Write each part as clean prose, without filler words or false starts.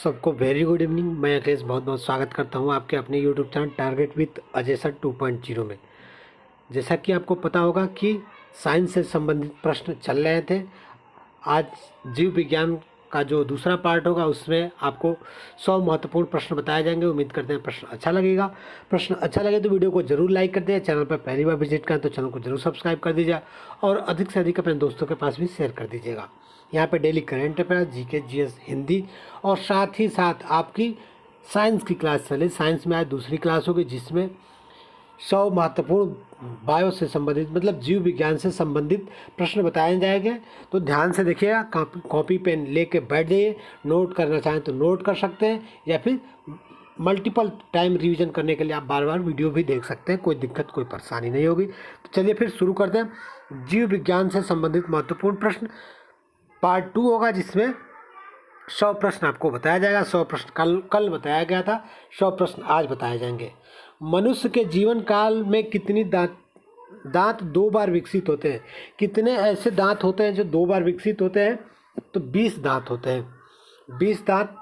सबको very good evening. मैं अखिलेश बहुत बहुत स्वागत करता हूं आपके अपने YouTube channel target with Ajay sir 2.0 में। जैसा कि आपको पता होगा कि साइंस से संबंधित प्रश्न चल रहे थे। आज जीव विज्ञान का जो दूसरा पार्ट होगा उसमें आपको 100 महत्वपूर्ण प्रश्न बताए जाएंगे। उम्मीद करते हैं प्रश्न अच्छा लगेगा। प्रश्न अच्छा लगे तो वीडियो को जरूर लाइक कर दीजिए। चैनल पर पहली बार विजिट करें तो चैनल को जरूर सब्सक्राइब कर दीजिए और अधिक से अधिक अपने दोस्तों के पास भी शेयर कर दीजिएगा। यहाँ पे daily current affair, GK, GS, Hindi और साथ ही साथ आपकी साइंस की क्लास चले। साइंस में आज दूसरी क्लास होगी जिसमें 100 महत्वपूर्ण बायो से संबंधित मतलब जीव विज्ञान से संबंधित प्रश्न बताए जाएंगे। तो ध्यान से देखिएगा, कॉपी पेन लेके बैठ जाइए। नोट करना चाहें तो नोट कर सकते हैं या फिर मल्टीपल टाइम रिवीजन करने के लिए आप बार बार वीडियो भी देख सकते हैं। कोई दिक्कत कोई परेशानी नहीं होगी। तो चलिए फिर शुरू करते हैं। जीव विज्ञान से संबंधित महत्वपूर्ण प्रश्न पार्ट 2 होगा जिसमें 100 प्रश्न आपको बताया जाएगा। 100 प्रश्न कल बताया गया था, 100 प्रश्न आज बताए जाएंगे। मनुष्य के जीवन काल में कितनी दांत 2 बार विकसित होते हैं? कितने ऐसे दांत होते हैं जो 2 बार विकसित होते हैं? तो 20 दांत होते हैं। 20 दांत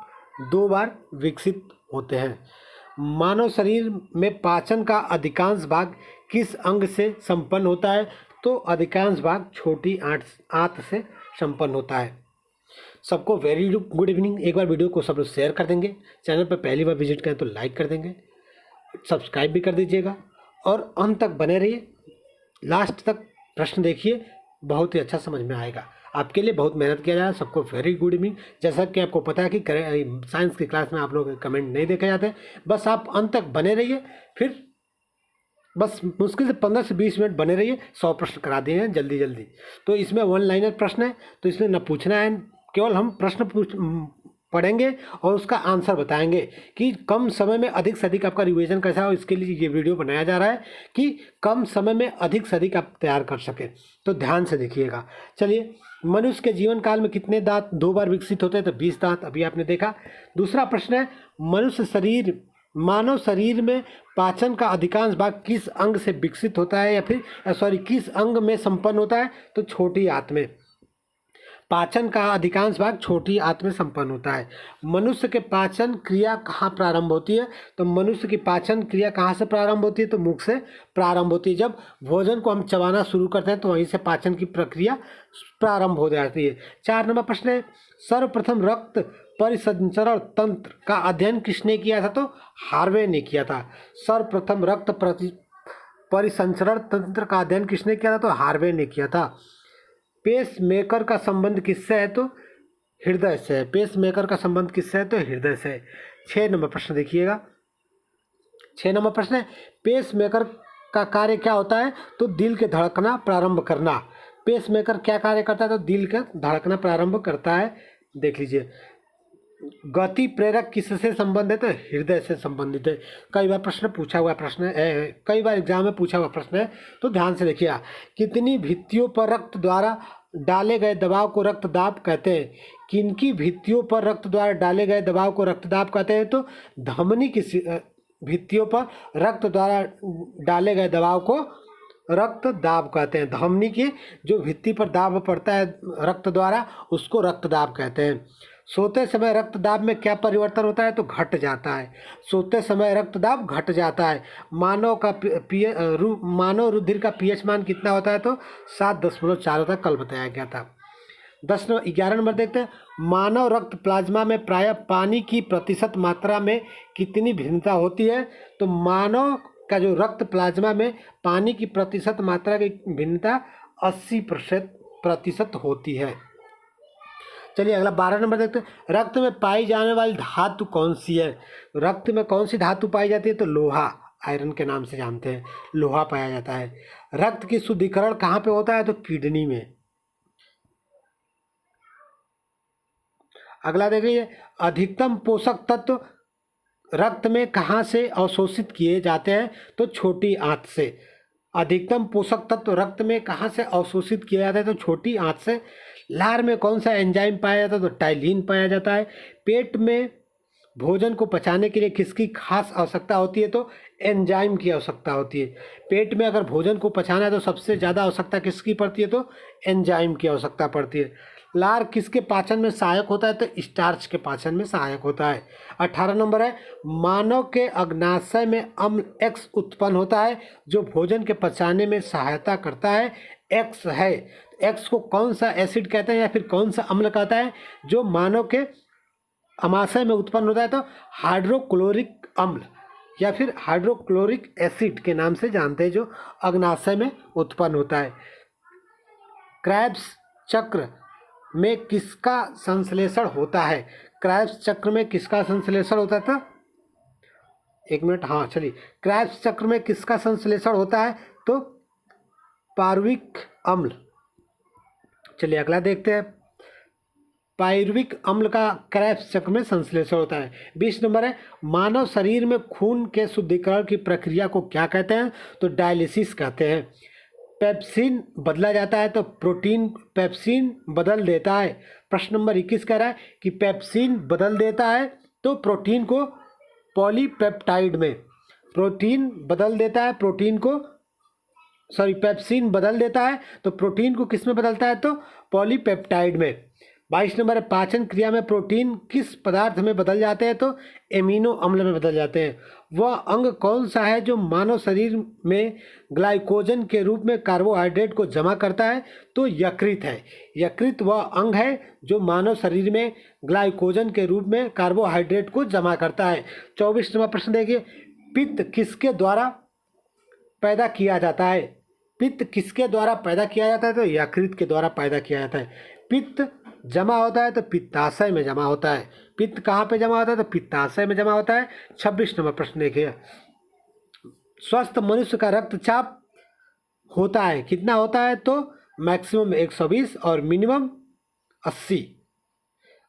2 बार विकसित होते हैं। मानव शरीर में पाचन का अधिकांश भाग किस अंग से संपन्न होता है? तो अधिकांश भाग छोटी आंत से संपन्न होता है। सबको वेरी गुड इवनिंग। एक बार वीडियो को सब लोग शेयर कर देंगे। चैनल पर पहली बार विजिट करें तो लाइक कर देंगे, सब्सक्राइब भी कर दीजिएगा और अंत तक बने रहिए। लास्ट तक प्रश्न देखिए, बहुत ही अच्छा समझ में आएगा। आपके लिए बहुत मेहनत किया जा रहा है। सबको वेरी गुड इवनिंग। जैसा कि आपको पता है कि साइंस की क्लास में आप लोग कमेंट नहीं देखे जाते, बस आप अंत तक बने रहिए। फिर बस मुश्किल से 15 से 20 मिनट बने रहिए। 100 प्रश्न करा दिए हैं जल्दी जल्दी। तो इसमें 1 लाइनर प्रश्न है, तो इसमें न पूछना है, केवल हम प्रश्न पढ़ेंगे और उसका आंसर बताएंगे कि कम समय में अधिक से अधिक आपका रिवीजन कैसा हो। इसके लिए ये वीडियो बनाया जा रहा है कि कम समय में अधिक से अधिक आप तैयार कर सकें। तो ध्यान से देखिएगा। चलिए, मनुष्य के जीवन काल में कितने दांत 2 बार विकसित होते हैं? तो 20 दांत अभी आपने देखा। दूसरा प्रश्न है, मानव शरीर में पाचन का अधिकांश भाग किस अंग से विकसित होता है या फिर किस अंग में संपन्न होता है? तो छोटी आंत में। पाचन का अधिकांश भाग छोटी आंत में संपन्न होता है। मनुष्य के पाचन क्रिया कहाँ प्रारंभ होती है? तो मनुष्य की पाचन क्रिया कहाँ से प्रारंभ होती है? तो मुख से प्रारंभ होती है। जब भोजन को हम चबाना शुरू करते हैं तो वहीं से पाचन की प्रक्रिया प्रारंभ हो जाती है। 4 नंबर प्रश्न है, सर्वप्रथम रक्त परिसंचरण तंत्र का अध्ययन किसने किया था? तो हार्वे ने किया था। सर्वप्रथम रक्त परिसंचरण तंत्र का अध्ययन किसने किया था? तो हार्वे ने किया था। पेस मेकर का संबंध किससे है? तो हृदय से है। पेस मेकर का संबंध किससे है? तो हृदय से है। 6 नंबर प्रश्न देखिएगा। 6 नंबर प्रश्न है, पेस मेकर का कार्य क्या होता है? तो दिल के धड़कना प्रारंभ करना। पेस मेकर क्या कार्य करता है? तो दिल का धड़कना प्रारंभ करता है। देख लीजिए। गति प्रेरक किससे संबंधित है? तो हृदय से संबंधित है। कई बार प्रश्न पूछा हुआ प्रश्न है, कई बार एग्जाम में पूछा हुआ प्रश्न है, तो ध्यान से देखिए। कितनी भित्तियों पर रक्त द्वारा डाले गए दबाव को रक्तदाब कहते हैं? किनकी भित्तियों पर रक्त द्वारा डाले गए दबाव को रक्तदाब कहते हैं? तो धमनी की भित्तियों पर रक्त द्वारा डाले गए दबाव को रक्तदाब कहते हैं। धमनी की जो भित्ति पर दाब पड़ता है रक्त द्वारा, उसको रक्तदाब कहते हैं। सोते समय रक्तदाब में क्या परिवर्तन होता है? तो घट जाता है। सोते समय रक्तदाब घट जाता है। मानव रुधिर का पीएच मान कितना होता है? तो 7.4 होता है। कल बताया गया था। 11 नंबर देखते हैं, मानव रक्त प्लाज्मा में प्रायः पानी की प्रतिशत मात्रा में कितनी भिन्नता होती है? तो मानव का जो रक्त प्लाज्मा में पानी की प्रतिशत मात्रा की भिन्नता 80% होती है। चलिए अगला 12 नंबर देखते हैं, रक्त में पाई जाने वाली धातु कौन सी है? रक्त में कौन सी धातु पाई जाती है? तो लोहा, आयरन के नाम से जानते हैं, लोहा पाया जाता है। रक्त की शुद्धिकरण कहाँ पे होता है? तो किडनी में। अगला देखिए, अधिकतम पोषक तत्व रक्त में कहाँ से अवशोषित किए जाते हैं? तो छोटी आंत से। अधिकतम पोषक तत्व रक्त में कहाँ से अवशोषित किया जाता है? तो छोटी आंत से। लार में कौन सा एंजाइम पाया जाता है? तो टाइलिन पाया जाता है। पेट में भोजन को पचाने के लिए किसकी खास आवश्यकता होती है? तो एंजाइम की आवश्यकता होती है। पेट में अगर भोजन को पचाना है तो सबसे ज़्यादा आवश्यकता किसकी पड़ती है? तो एंजाइम की आवश्यकता पड़ती है। लार किसके पाचन में सहायक होता है? तो स्टार्च के पाचन में सहायक होता है। 18 नंबर है, मानव के अग्नाशय में अम्ल एक्स उत्पन्न होता है जो भोजन के पचाने में सहायता करता है। एक्स है, एक्स को कौन सा एसिड कहते हैं या फिर कौन सा अम्ल कहता है जो मानव के अमाशय में उत्पन्न होता है? तो हाइड्रोक्लोरिक अम्ल या फिर हाइड्रोक्लोरिक एसिड के नाम से जानते हैं, जो अग्नाशय में उत्पन्न होता है। क्रेब्स चक्र में किसका संश्लेषण होता है? क्रेब्स चक्र में किसका संश्लेषण होता था? एक मिनट, हाँ चलिए, क्रेब्स चक्र में किसका संश्लेषण होता है? तो पार्विक अम्ल। चलिए अगला देखते हैं, पायरुविक अम्ल का क्रेब्स चक्र में संश्लेषण होता है। 20 नंबर है, मानव शरीर में खून के शुद्धिकरण की प्रक्रिया को क्या कहते हैं? तो डायलिसिस कहते हैं। पेप्सिन बदला जाता है तो प्रोटीन पेप्सिन बदल देता है। प्रश्न नंबर 21 कह रहा है कि पेप्सिन बदल देता है तो प्रोटीन को पॉलीपेप्टाइड में, प्रोटीन बदल देता है प्रोटीन को, सॉरी पेप्सिन बदल देता है तो प्रोटीन को किस में बदलता है? तो पॉलीपेप्टाइड में। 22 नंबर है, पाचन क्रिया में प्रोटीन किस पदार्थ में बदल जाते हैं? तो एमिनो अम्ल में बदल जाते हैं। वह अंग कौन सा है जो मानव शरीर में ग्लाइकोजन के रूप में कार्बोहाइड्रेट को जमा करता है? तो यकृत है। यकृत वह अंग है जो मानव शरीर में ग्लाइकोजन के रूप में कार्बोहाइड्रेट को जमा करता है। 24 नंबर प्रश्न देखिए, पित्त किसके द्वारा पैदा किया जाता है? पित्त किसके द्वारा पैदा किया जाता है? तो यकृत के द्वारा पैदा किया जाता है। पित्त जमा होता है तो पित्ताशय में जमा होता है। पित्त कहाँ पे जमा होता है? तो पित्ताशय में जमा होता है। 26 नंबर प्रश्न देखिए, स्वस्थ मनुष्य का रक्तचाप होता है कितना होता है? तो मैक्सिमम 120 और मिनिमम 80,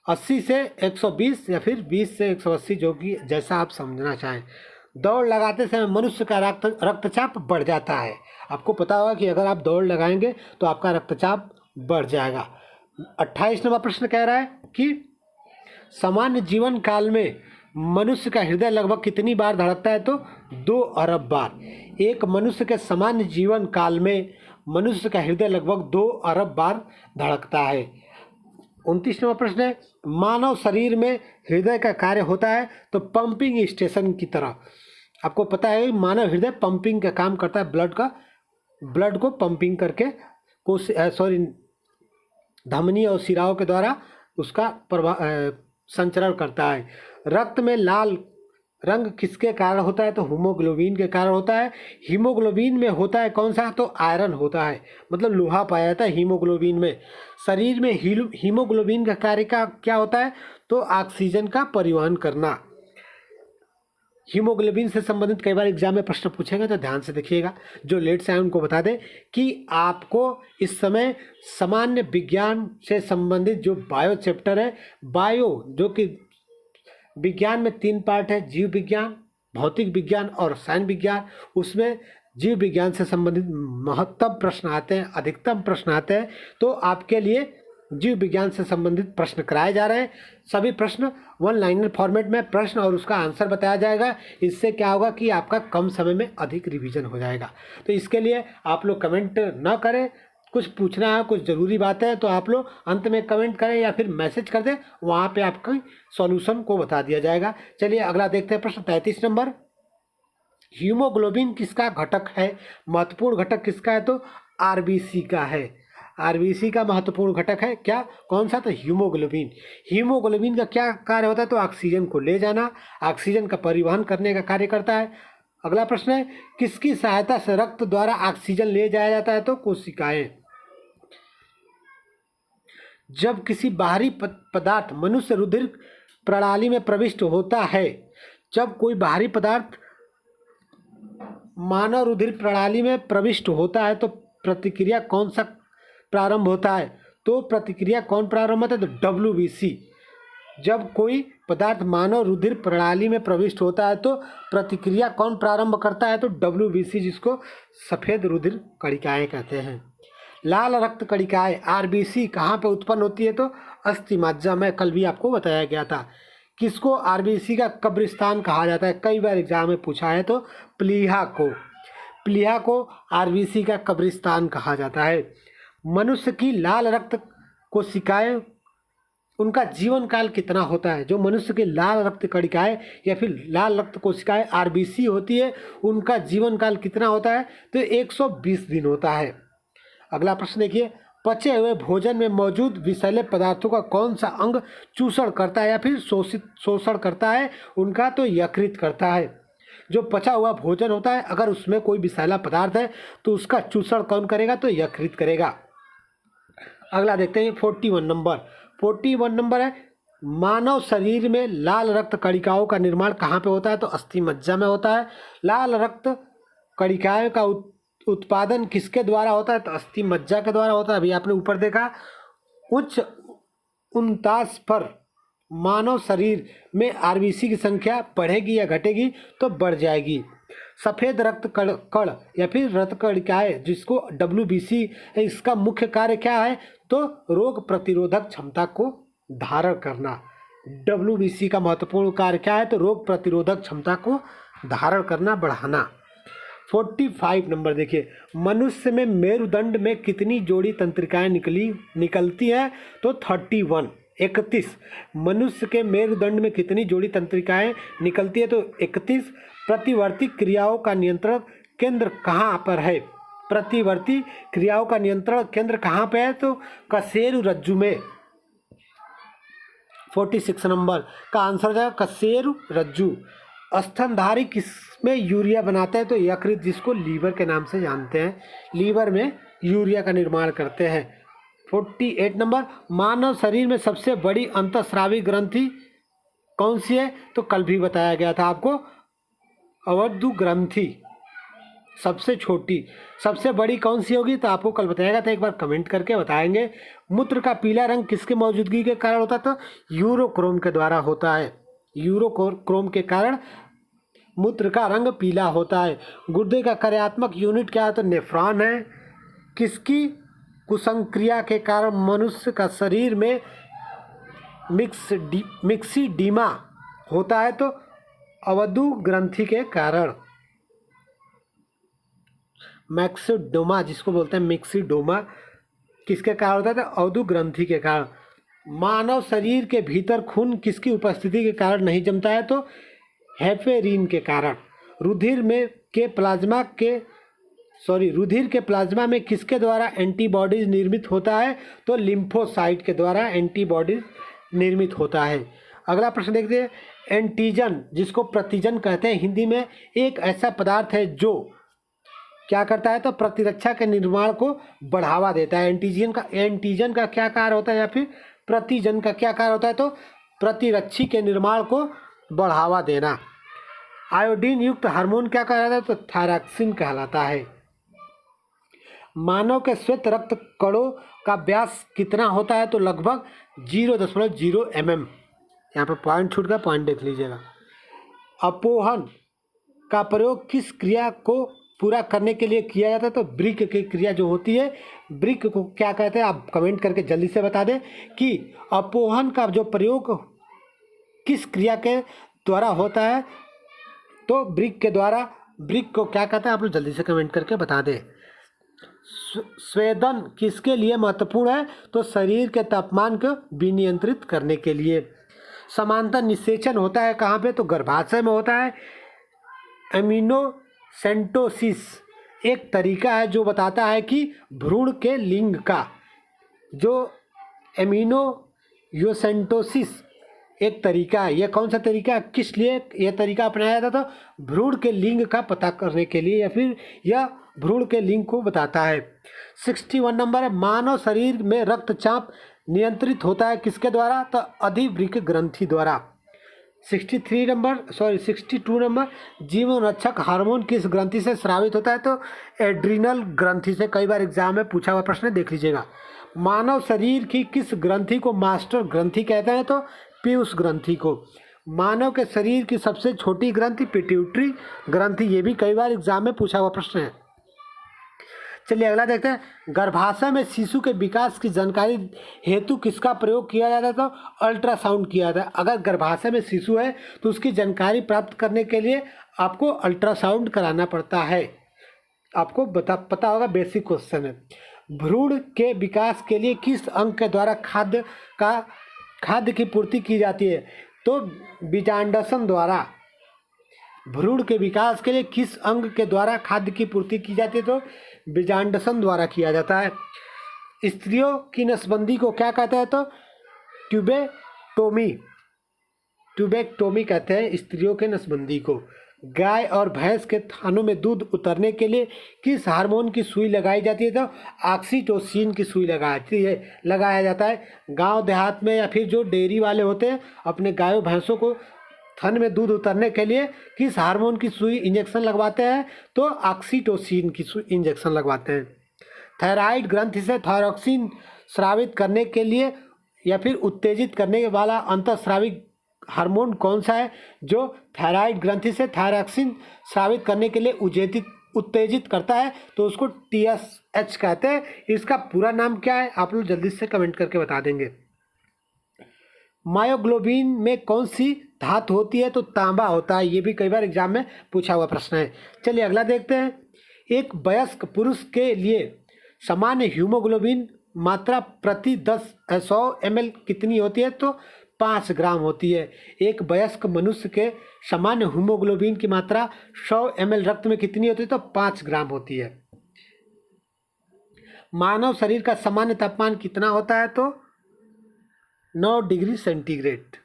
80 से 120 या फिर 20 से 180, जो कि जैसा आप समझना चाहें। दौड़ लगाते समय मनुष्य का रक्तचाप बढ़ जाता है। आपको पता होगा कि अगर आप दौड़ लगाएंगे तो आपका रक्तचाप बढ़ जाएगा। 28 नंबर प्रश्न कह रहा है कि सामान्य जीवन काल में मनुष्य का हृदय लगभग कितनी बार धड़कता है? तो 2 अरब बार। एक मनुष्य के सामान्य जीवन काल में मनुष्य का हृदय लगभग 2 अरब बार धड़कता है। 29 नंबर प्रश्न है, मानव शरीर में हृदय का कार्य होता है तो पंपिंग स्टेशन की तरह। आपको पता है मानव हृदय पंपिंग का काम करता है, ब्लड को पंपिंग करके धमनी और शिराओं के द्वारा उसका संचरण करता है। रक्त में लाल रंग किसके कारण होता है? तो हीमोग्लोबिन के कारण होता है। हीमोग्लोबिन में होता है कौन सा? तो आयरन होता है, मतलब लोहा पाया जाता है हीमोग्लोबिन में। शरीर में हीमोग्लोबिन का कार्य क्या होता है? तो ऑक्सीजन का परिवहन करना। हीमोग्लोबिन से संबंधित कई बार एग्जाम में प्रश्न पूछेंगे तो ध्यान से देखिएगा। जो लेट से आए उनको बता दें कि आपको इस समय सामान्य विज्ञान से संबंधित जो बायो चैप्टर है, बायो जो कि विज्ञान में 3 पार्ट है, जीव विज्ञान, भौतिक विज्ञान और रसायन विज्ञान। उसमें जीव विज्ञान से संबंधित महत्तम प्रश्न आते हैं, अधिकतम प्रश्न आते हैं, तो आपके लिए जीव विज्ञान से संबंधित प्रश्न कराए जा रहे हैं। सभी प्रश्न 1 लाइनर फॉर्मेट में प्रश्न और उसका आंसर बताया जाएगा। इससे क्या होगा कि आपका कम समय में अधिक रिवीजन हो जाएगा। तो इसके लिए आप लोग कमेंट ना करें, कुछ पूछना है, कुछ ज़रूरी बातें हैं तो आप लोग अंत में कमेंट करें या फिर मैसेज कर दें, वहाँ पे आपका सॉल्यूशन को बता दिया जाएगा। चलिए अगला देखते हैं प्रश्न 33 नंबर, हीमोग्लोबिन किसका घटक है? महत्वपूर्ण घटक किसका है? तो आरबीसी का है। आरबीसी का महत्वपूर्ण घटक है क्या, कौन सा? तो हीमोग्लोबिन। हीमोग्लोबिन का क्या कार्य होता है? तो ऑक्सीजन को ले जाना, ऑक्सीजन का परिवहन करने का कार्य करता है। अगला प्रश्न है, किसकी सहायता से रक्त द्वारा ऑक्सीजन ले जाया जाता है? तो कोशिकाएं। जब किसी बाहरी पदार्थ मनुष्य रुधिर प्रणाली में प्रविष्ट होता है, जब कोई बाहरी पदार्थ मानव रुधिर प्रणाली में प्रविष्ट होता है तो प्रतिक्रिया कौन सा प्रारंभ होता है? तो प्रतिक्रिया कौन प्रारंभ होता है? तो WBC। जब कोई पदार्थ मानव रुधिर प्रणाली में प्रविष्ट होता है तो प्रतिक्रिया कौन प्रारंभ करता है? तो WBC, जिसको सफ़ेद रुधिर कणिकाएं कहते हैं। लाल रक्त कणिकाएं RBC कहाँ पे उत्पन्न होती है? तो अस्थिमज्जा में, कल भी आपको बताया गया था। किसको RBC का कब्रिस्तान कहा जाता है? कई बार एग्जाम में पूछा है। तो प्लीहा को RBC का कब्रिस्तान कहा जाता है। मनुष्य की लाल रक्त कोशिकाएं, उनका जीवन काल कितना होता है। जो मनुष्य की लाल रक्त कणिकाएं या फिर लाल रक्त कोशिकाएं आरबीसी होती है, उनका जीवन काल कितना होता है, तो 120 दिन होता है। अगला प्रश्न देखिए, पचे हुए भोजन में मौजूद विषैले पदार्थों का कौन सा अंग चूषण करता है या फिर शोषण करता है, उनका तो यकृत करता है। जो पचा हुआ भोजन होता है, अगर उसमें कोई विषैला पदार्थ है तो उसका चूषण कौन करेगा, तो यकृत करेगा। अगला देखते हैं 41 नंबर है, मानव शरीर में लाल रक्त कणिकाओं का निर्माण कहाँ पे होता है, तो अस्थि मज्जा में होता है। लाल रक्त कणिकाओं का उत्पादन किसके द्वारा होता है, तो अस्थि मज्जा के द्वारा होता है। अभी आपने ऊपर देखा, उच्च 49 पर मानव शरीर में आरबीसी की संख्या बढ़ेगी या घटेगी, तो बढ़ जाएगी। सफ़ेद रक्त कण या फिर रक्त कणिकाएं, जिसको WBC, इसका मुख्य कार्य क्या है, तो रोग प्रतिरोधक क्षमता को धारण करना। WBC का महत्वपूर्ण कार्य क्या है, तो रोग प्रतिरोधक क्षमता को धारण करना, बढ़ाना। 45 नंबर देखिए, मनुष्य में मेरुदंड में कितनी जोड़ी तंत्रिकाएं निकलती हैं, तो 31। मनुष्य के मेरुदंड में कितनी जोड़ी तंत्रिकाएं निकलती है, तो 31। प्रतिवर्ती क्रियाओं का नियंत्रण केंद्र कहाँ पर है, प्रतिवर्ती क्रियाओं का नियंत्रण केंद्र कहाँ पे है, तो कशेरु रज्जु में। 46 नंबर का आंसर है कशेरु रज्जु। स्तनधारी किसमें यूरिया बनाते हैं, तो यकृत, जिसको लीवर के नाम से जानते हैं, लीवर में यूरिया का निर्माण करते हैं। 48 नंबर, मानव शरीर में सबसे बड़ी अंतःस्रावी ग्रंथि कौन सी है, तो कल भी बताया गया था आपको, अवधु ग्रंथि सबसे छोटी। सबसे बड़ी कौन सी होगी, तो आपको कल बताएगा, तो एक बार कमेंट करके बताएंगे। मूत्र का पीला रंग किसकी मौजूदगी के कारण होता है, तो यूरोक्रोम के द्वारा होता है। यूरोक्रोम के कारण मूत्र का रंग पीला होता है। गुर्दे का कार्यात्मक यूनिट क्या है, तो नेफ्रॉन है। किसकी कुसंक्रिया के कारण मनुष्य का शरीर में मिक्सीडीमा होता है, तो अवधु ग्रंथि के कारण। मैक्सिडोमा, जिसको बोलते हैं मिक्सीडोमा, किसके कारण होता है, तो अवधु ग्रंथि के कारण। मानव शरीर के भीतर खून किसकी उपस्थिति के कारण नहीं जमता है, तो हेपेरिन के कारण। रुधिर के प्लाज्मा में किसके द्वारा एंटीबॉडीज निर्मित होता है, तो लिम्फोसाइट के द्वारा एंटीबॉडीज निर्मित होता है। अगला प्रश्न देखते हैं, एंटीजन, जिसको प्रतिजन कहते हैं हिंदी में, एक ऐसा पदार्थ है जो क्या करता है, तो प्रतिरक्षा के निर्माण को बढ़ावा देता है। एंटीजन का क्या कार्य होता है, या फिर प्रतिजन का क्या कार्य होता है, तो प्रतिरक्षी के निर्माण को बढ़ावा देना। आयोडीन युक्त हार्मोन क्या कहलाता है, तो थायरॉक्सिन कहलाता है। मानव के श्वेत रक्त कणों का व्यास कितना होता है, तो लगभग 0.0 mm। यहाँ पर पॉइंट छूट गया, पॉइंट देख लीजिएगा। अपोहन का प्रयोग किस क्रिया को पूरा करने के लिए किया जाता है, तो ब्रिक की क्रिया जो होती है, ब्रिक को क्या कहते हैं, आप कमेंट करके जल्दी से बता दें कि अपोहन का जो प्रयोग किस क्रिया के द्वारा होता है, तो ब्रिक के द्वारा। ब्रिक को क्या कहते हैं, आप लोग जल्दी से कमेंट करके बता दें। स्वेदन किसके लिए महत्वपूर्ण है, तो शरीर के तापमान को विनियंत्रित करने के लिए। समांतर निषेचन होता है कहाँ पे, तो गर्भाशय में होता है। एमिनोसेंटोसिस एक तरीका है जो बताता है कि भ्रूण के लिंग का, जो एमिनोसेंटोसिस एक तरीका है। यह कौन सा तरीका, किस लिए यह तरीका अपनाया जाता था, भ्रूण के लिंग का पता करने के लिए, या फिर यह भ्रूण के लिंग को बताता है। 61 नंबर है, मानव शरीर में रक्तचाप नियंत्रित होता है किसके द्वारा, तो अधिवृक्क ग्रंथि द्वारा। 62 नंबर, जीवन रक्षक हार्मोन किस ग्रंथि से स्रावित होता है, तो एड्रिनल ग्रंथि से। कई बार एग्जाम में पूछा हुआ प्रश्न है, देख लीजिएगा। मानव शरीर की किस ग्रंथि को मास्टर ग्रंथि कहते हैं, तो पीयूष ग्रंथि को। मानव के शरीर की सबसे छोटी ग्रंथि पिट्यूटरी ग्रंथि, ये भी कई बार एग्जाम में पूछा हुआ प्रश्न है। चलिए अगला देखते हैं, गर्भाशय में शिशु के विकास की जानकारी हेतु किसका प्रयोग किया जाता है, तो अल्ट्रासाउंड किया जाता है। अगर गर्भाशय में शिशु है तो उसकी जानकारी प्राप्त करने के लिए आपको अल्ट्रासाउंड कराना पड़ता है। आपको पता होगा, बेसिक क्वेश्चन है। भ्रूण के विकास के लिए किस अंग के द्वारा खाद्य की पूर्ति की जाती है? तो बीजांडसन द्वारा। भ्रूण के विकास के लिए किस अंग के द्वारा खाद्य की पूर्ति की जाती है? तो बीजांडसन द्वारा किया जाता है। स्त्रियों की नसबंदी को क्या कहते हैं? तो ट्यूबेक्टोमी कहते हैं स्त्रियों के नसबंदी को। गाय और भैंस के थानों में दूध उतरने के लिए किस हार्मोन की सुई लगाई जाती है? तो ऑक्सीटोसिन की सुई लगाया जाता है। गांव देहात में या फिर जो डेयरी वाले होते हैं अपने गायों भैंसों को थन में दूध उतरने के लिए किस हार्मोन की सुई इंजेक्शन लगवाते हैं? तो ऑक्सीटोसिन की सुई इंजेक्शन लगवाते हैं। थायराइड ग्रंथि से थायरॉक्सिन स्रावित करने के लिए या फिर उत्तेजित करने वाला अंतःस्रावी हार्मोन कौन सा है जो थायराइड ग्रंथि से थायरॉक्सिन स्रावित करने के लिए उत्तेजित करता है? तो उसको TSH कहते हैं। इसका पूरा नाम क्या है आप लोग जल्दी से कमेंट करके बता देंगे। मायोग्लोबिन में कौन सी धातु होती है? तो तांबा होता है। ये भी कई बार एग्जाम में पूछा हुआ प्रश्न है। चलिए अगला देखते हैं। एक वयस्क पुरुष के लिए सामान्य हीमोग्लोबिन मात्रा प्रति 100 ml कितनी होती है? तो 5 ग्राम होती है। एक वयस्क मनुष्य के सामान्य हीमोग्लोबिन की मात्रा 100 ml रक्त में कितनी होती है? तो 5 ग्राम होती है। मानव शरीर का सामान्य तापमान कितना होता है? तो 9 डिग्री सेंटीग्रेड।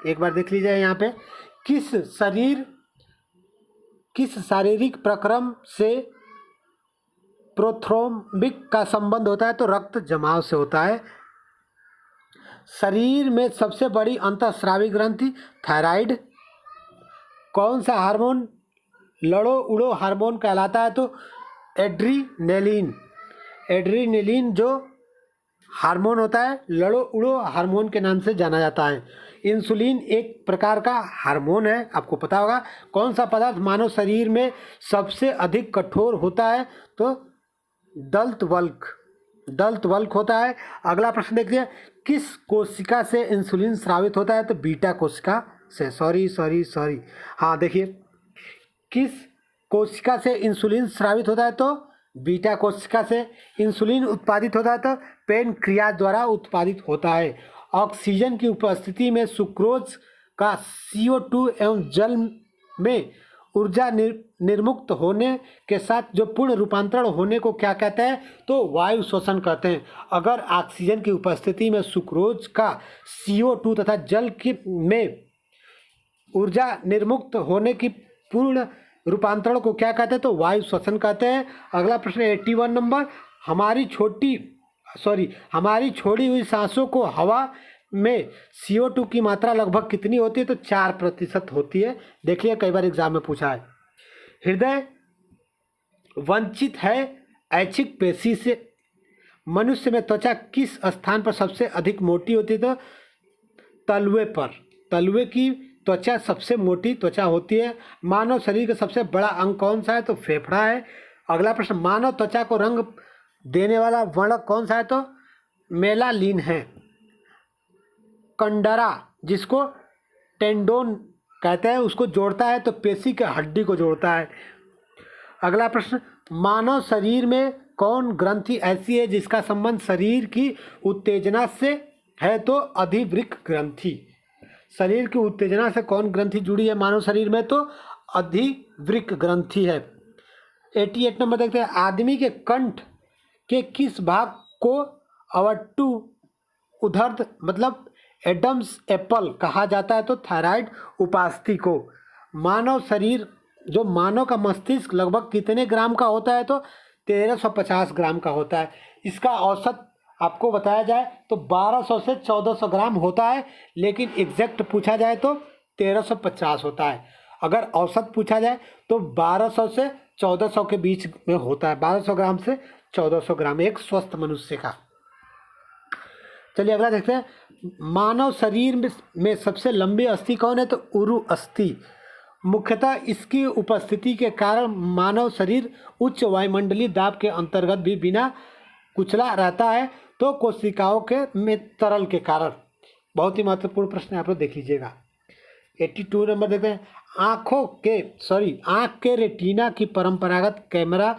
एक बार देख लीजिए यहाँ पे किस शारीरिक प्रक्रम से प्रोथ्रोम्बिक का संबंध होता है? तो रक्त जमाव से होता है। शरीर में सबसे बड़ी अंतःस्रावी ग्रंथि थायराइड। कौन सा हार्मोन लड़ो उड़ो हार्मोन कहलाता है? तो एड्रीनेलिन जो हार्मोन होता है लड़ो उड़ो हार्मोन के नाम से जाना जाता है। इंसुलिन एक प्रकार का हार्मोन है, आपको पता होगा। कौन सा पदार्थ मानव शरीर में सबसे अधिक कठोर होता है? तो दल्तवल्क होता है। अगला प्रश्न देखिए, किस कोशिका से इंसुलिन स्रावित होता है? तो बीटा कोशिका से। सॉरी हाँ देखिए, किस कोशिका से इंसुलिन स्रावित होता है? तो बीटा कोशिका से। इंसुलिन उत्पादित होता है तो पेनक्रियाज द्वारा उत्पादित होता है। ऑक्सीजन की उपस्थिति में सुक्रोज का CO2 एवं जल में ऊर्जा निर्मुक्त होने के साथ जो पूर्ण रूपांतरण होने को क्या कहते हैं? तो वायु श्वसन कहते हैं। अगर ऑक्सीजन की उपस्थिति में सुक्रोज का CO2 तथा जल में ऊर्जा निर्मुक्त होने की पूर्ण रूपांतरण को क्या कहते हैं? तो वायु श्वसन कहते हैं। अगला प्रश्न 81 नंबर, हमारी छोड़ी हुई सांसों को हवा में CO2 की मात्रा लगभग कितनी होती है? तो 4% होती है। देखिए कई बार एग्जाम में पूछा है। हृदय वंचित है ऐच्छिक पेशी से। मनुष्य में त्वचा किस स्थान पर सबसे अधिक मोटी होती है? तो तलवे पर। तलवे की त्वचा सबसे मोटी त्वचा होती है। मानव शरीर का सबसे बड़ा अंग कौन सा है? तो फेफड़ा है। अगला प्रश्न, मानव त्वचा को रंग देने वाला वर्णक कौन सा है? तो मेलानिन है। कंडरा जिसको टेंडोन कहते हैं उसको जोड़ता है तो पेशी के हड्डी को जोड़ता है। अगला प्रश्न, मानव शरीर में कौन ग्रंथि ऐसी है जिसका संबंध शरीर की उत्तेजना से है? तो अधिवृक्क ग्रंथि। शरीर की उत्तेजना से कौन ग्रंथि जुड़ी है मानव शरीर में? तो अधिवृक्क ग्रंथि है। 88 नंबर देखते हैं, आदमी के कंठ के किस भाग को अवट्टू उदर्ध मतलब एडम्स एप्पल कहा जाता है? तो थायराइड उपास्थि को। मानव का मस्तिष्क लगभग कितने ग्राम का होता है? तो 1350 ग्राम का होता है। इसका औसत आपको बताया जाए तो 1200 से 1400 ग्राम होता है, लेकिन एग्जैक्ट पूछा जाए तो 1350 होता है। अगर औसत पूछा जाए तो 1200 से 1400 के बीच में होता है। 1200 ग्राम से 1400 ग्राम एक स्वस्थ मनुष्य का। चलिए अगला देखते हैं, मानव शरीर में सबसे लंबी अस्थि कौन है? तो उरु अस्थि। मुख्यतः इसकी उपस्थिति के कारण मानव शरीर उच्च वायुमंडलीय दाब के अंतर्गत भी बिना कुचला रहता है, तो कोशिकाओं के में तरल के कारण। बहुत ही महत्वपूर्ण प्रश्न आप लोग देख लीजिएगा। 82 नंबर देखते हैं, आँख के रेटिना की परंपरागत कैमरा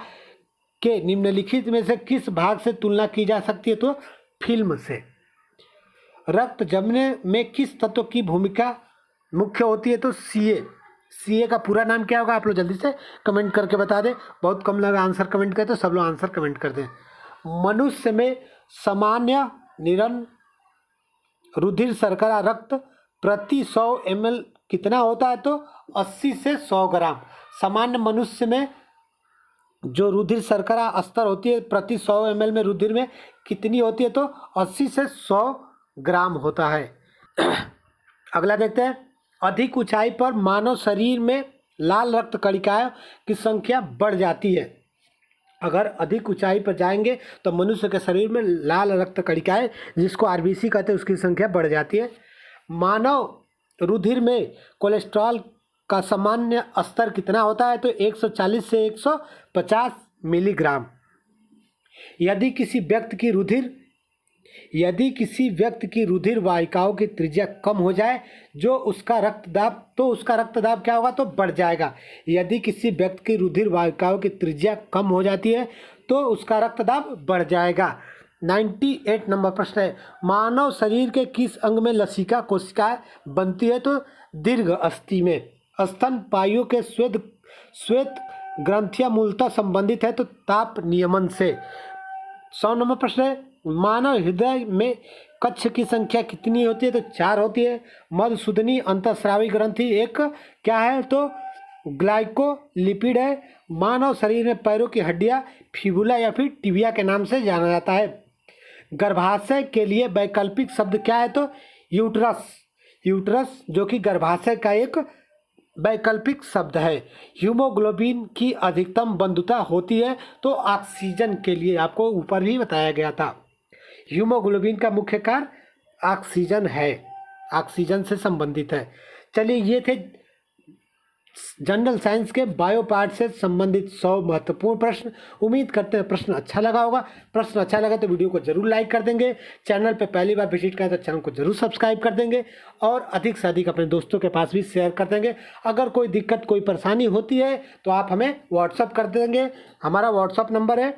के निम्नलिखित में से किस भाग से तुलना की जा सकती है? तो फिल्म से। रक्त जमने में किस तत्व की भूमिका मुख्य होती है? तो सीए का पूरा नाम क्या होगा? आप लोग जल्दी से कमेंट करके बता दें। बहुत कम लोग आंसर कमेंट करते, तो सब लोग आंसर कमेंट कर दें। मनुष्य में सामान्य निरन रुधिर शर्करा रक्त प्रति 100 ml कितना होता है? तो 80 से 100 ग्राम। सामान्य मनुष्य में जो रुधिर शर्करा स्तर होती है प्रति 100 ml में रुधिर में कितनी होती है? तो 80 से 100 ग्राम होता है। अगला देखते हैं। अधिक ऊंचाई पर मानव शरीर में लाल रक्त कणिकाओं की संख्या बढ़ जाती है। अगर अधिक ऊंचाई पर जाएंगे तो मनुष्य के शरीर में लाल रक्त कणिकाएं, जिसको आरबीसी कहते हैं, उसकी संख्या बढ़ जाती है। मानव रुधिर में कोलेस्ट्रॉल का सामान्य स्तर कितना होता है? तो 140 से 150 मिलीग्राम। यदि किसी व्यक्ति की रुधिर वाहिकाओं की त्रिज्या कम हो जाए जो उसका रक्तदाब क्या होगा? तो बढ़ जाएगा। यदि किसी व्यक्ति की रुधिर वाहिकाओं की त्रिज्या कम हो जाती है तो उसका रक्तदाब बढ़ जाएगा। 98 नंबर प्रश्न है। मानव शरीर के किस अंग में लसिका कोशिकाएं बनती है? तो दीर्घ अस्थि में। स्तनपायियों के श्वेत ग्रंथियां मूलतः संबंधित है तो ताप नियमन से। 100 नंबर प्रश्न है। मानव हृदय में कक्ष की संख्या कितनी होती है? तो 4 होती है। मधुसूदनी अंतःस्रावी ग्रंथि एक क्या है? तो ग्लाइकोलिपिड है। मानव शरीर में पैरों की हड्डियां फिबुला या फिर टिबिया के नाम से जाना जाता है। गर्भाशय के लिए वैकल्पिक शब्द क्या है? तो यूट्रस जो कि गर्भाशय का एक वैकल्पिक शब्द है। हीमोग्लोबिन की अधिकतम बंधुता होती है तो ऑक्सीजन के लिए, आपको ऊपर भी बताया गया था। हीमोग्लोबिन का मुख्य कार्य ऑक्सीजन है, ऑक्सीजन से संबंधित है। चलिए, ये थे जनरल साइंस के बायो पार्ट से संबंधित 100 महत्वपूर्ण प्रश्न। उम्मीद करते हैं प्रश्न अच्छा लगा होगा। प्रश्न अच्छा लगा तो वीडियो को जरूर लाइक कर देंगे। चैनल पे पहली बार विजिट करें तो चैनल को जरूर सब्सक्राइब कर देंगे और अधिक से अधिक अपने दोस्तों के पास भी शेयर कर देंगे। अगर कोई दिक्कत, कोई परेशानी होती है तो आप हमें व्हाट्सअप कर देंगे। हमारा व्हाट्सअप नंबर है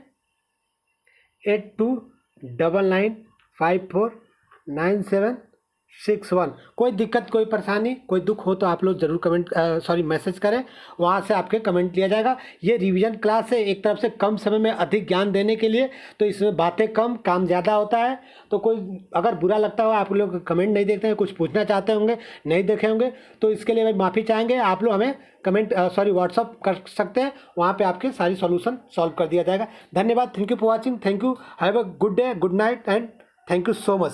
8299549761। कोई दिक्कत, कोई परेशानी, कोई दुख हो तो आप लोग जरूर मैसेज करें, वहाँ से आपके कमेंट लिया जाएगा। ये रिवीजन क्लास है, एक तरफ से कम समय में अधिक ज्ञान देने के लिए, तो इसमें बातें कम, काम ज़्यादा होता है। तो कोई अगर बुरा लगता हो, आप लोग कमेंट नहीं देखते हैं, कुछ पूछना चाहते होंगे, नहीं देखे होंगे, तो इसके लिए भाई माफ़ी चाहेंगे। आप लोग हमें व्हाट्सअप कर सकते हैं, वहाँ पे आपके सारी सॉल्यूशन सॉल्व कर दिया जाएगा। धन्यवाद। Thank you for watching. Thank you. Have a good day, good night and thank you so much.